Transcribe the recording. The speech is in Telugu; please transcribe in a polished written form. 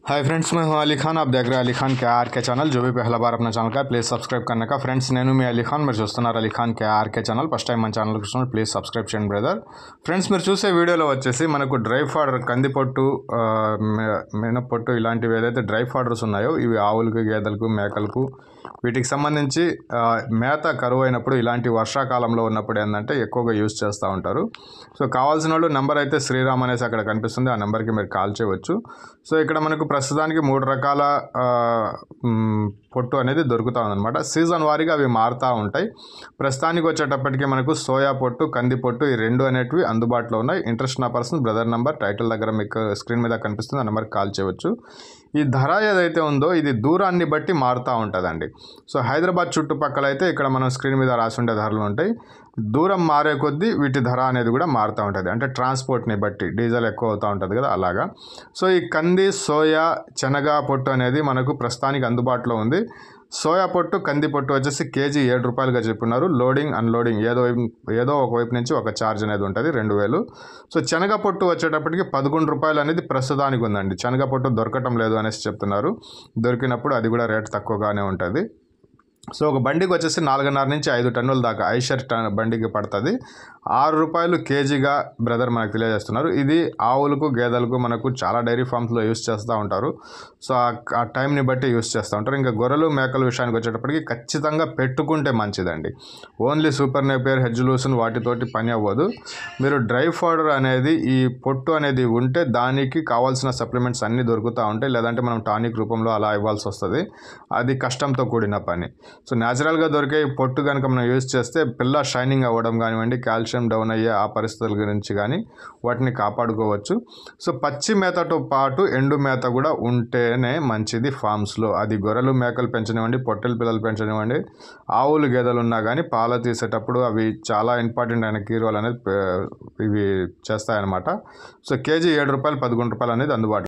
हाय फ्रेंड्स, मैं हूं अली खान। आप देख रहे हैं अली खान के आर के ఛానల్। जो भी पहला बार अपना ఛానల్ का प्लीज़ सब्सक्राइब करने का। फ्रेंड्स, నేను మీ అలీ ఖాన్, మీరు చూస్తున్నారు Ali Khan K R K channel. First time మన ఛానల్ చూస్తున్నారు ప్లీజ్ సబ్స్క్రైబ్ చేయండి బ్రదర్। ఫ్రెండ్స్, మీరు చూసే వీడియోలో వచ్చేసి మనకు డ్రై ఫాడర్, కందిపొట్టు, మినపొట్టు ఇలాంటివి ఏదైతే డ్రై ఫాడర్స్ ఉన్నాయో ఇవి ఆవులకు, గేదెలకు, మేకలకు వీటికి సంబంధించి మేత కరువు అయినప్పుడు ఇలాంటి వర్షాకాలంలో ఉన్నప్పుడు ఏంటంటే ఎక్కువగా యూజ్ చేస్తూ ఉంటారు। సో కావాల్సిన వాళ్ళు నెంబర్ అయితే శ్రీరామ్ అనేసి అక్కడ కనిపిస్తుంది, ఆ నెంబర్కి మీరు కాల్ చేయవచ్చు। సో ఇక్కడ మనకు ప్రస్తుతానికి 3 రకాల పొట్టు అనేది దొరుకుతూ ఉందన్నమాట। సీజన్ వారీగా అవి మారుతూ ఉంటాయి। ప్రస్తుతానికి వచ్చేటప్పటికి మనకు సోయా పొట్టు, కంది పొట్టు ఈ రెండు అనేటివి అందుబాటులో ఉన్నాయి। ఇంట్రెస్ట్ ఉన్న పర్సన్ బ్రదర్ నెంబర్ టైటిల్ దగ్గర మీకు స్క్రీన్ మీద కనిపిస్తుంది, ఆ నెంబర్కి కాల్ చేయవచ్చు। ఈ ధర ఏదైతే ఉందో ఇది దూరాన్ని బట్టి మారుతూ ఉంటుందండి। సో హైదరాబాద్ చుట్టుపక్కల అయితే ఇక్కడ మనం స్క్రీన్ మీద రాసి ఉండే ధరలు ఉంటాయి। దూరం మారే కొద్దీ వీటి ధర అనేది కూడా మారుతూ ఉంటుంది, అంటే ట్రాన్స్పోర్ట్ని బట్టి డీజిల్ ఎక్కువ అవుతూ ఉంటుంది కదా, అలాగా। సో ఈ కంది, సోయా, శనగ పొట్టు అనేది మనకు ప్రస్తుతానికి అందుబాటులో ఉంది। సోయా పొట్టు, కంది పొట్టు వచ్చేసి కేజీ 7 రూపాయలుగా చెప్పున్నారు। లోడింగ్ అన్లోడింగ్ ఏదో ఒక వైపు నుంచి ఒక ఛార్జ్ అనేది ఉంటుంది 2000। సో శనగ పొట్టు వచ్చేటప్పటికి 11 రూపాయలు అనేది ప్రస్తుతానికి ఉందండి। శనగ పొట్టు దొరకటం లేదు అనేసి చెప్తున్నారు, దొరికినప్పుడు అది కూడా రేటు తక్కువగానే ఉంటుంది। సో ఒక బండికి వచ్చేసి 4.5 నుంచి 5 టన్నుల దాకా ఐషర్ బండికి పడుతుంది। 6 రూపాయలు కేజీగా బ్రదర్ మనకు తెలియజేస్తున్నారు। ఇది ఆవులకు, గేదెలకు మనకు చాలా డైరీ ఫామ్స్లో యూస్ చేస్తూ ఉంటారు। సో ఆ టైంని బట్టి యూస్ చేస్తూ ఉంటారు। ఇంకా గొర్రెలు, మేకల విషయానికి వచ్చేటప్పటికి ఖచ్చితంగా పెట్టుకుంటే మంచిదండి। Only super Napier, hedge lucerne వాటితోటి పని అవ్వదు। మీరు డ్రై ఫాడర్ అనేది, ఈ పొట్టు అనేది ఉంటే దానికి కావాల్సిన సప్లిమెంట్స్ అన్నీ దొరుకుతూ ఉంటాయి, లేదంటే మనం టానిక్ రూపంలో అలా ఇవ్వాల్సి వస్తుంది, అది కష్టంతో కూడిన పని। సో న్యాచురల్గా దొరికే పొట్టు కనుక మనం యూజ్ చేస్తే పిల్ల షైనింగ్ అవ్వడం కానివ్వండి, కాల్షియం డౌన్ అయ్యే ఆ పరిస్థితుల గురించి కానీ వాటిని కాపాడుకోవచ్చు। సో పచ్చి మేతతో పాటు ఎండు మేత కూడా ఉంటేనే మంచిది ఫామ్స్లో। అది గొర్రెలు, మేకలు పెంచనివ్వండి, పొట్టెల పిల్లలు పెంచనివ్వండి, ఆవులు, గేదెలు ఉన్నా కానీ పాలు తీసేటప్పుడు అవి చాలా ఇంపార్టెంట్ అయిన కీ రోల్ అనేది ఇవి చేస్తాయన్నమాట। సో కేజీ 7 రూపాయలు, 11 రూపాయలు అనేది అందుబాటులో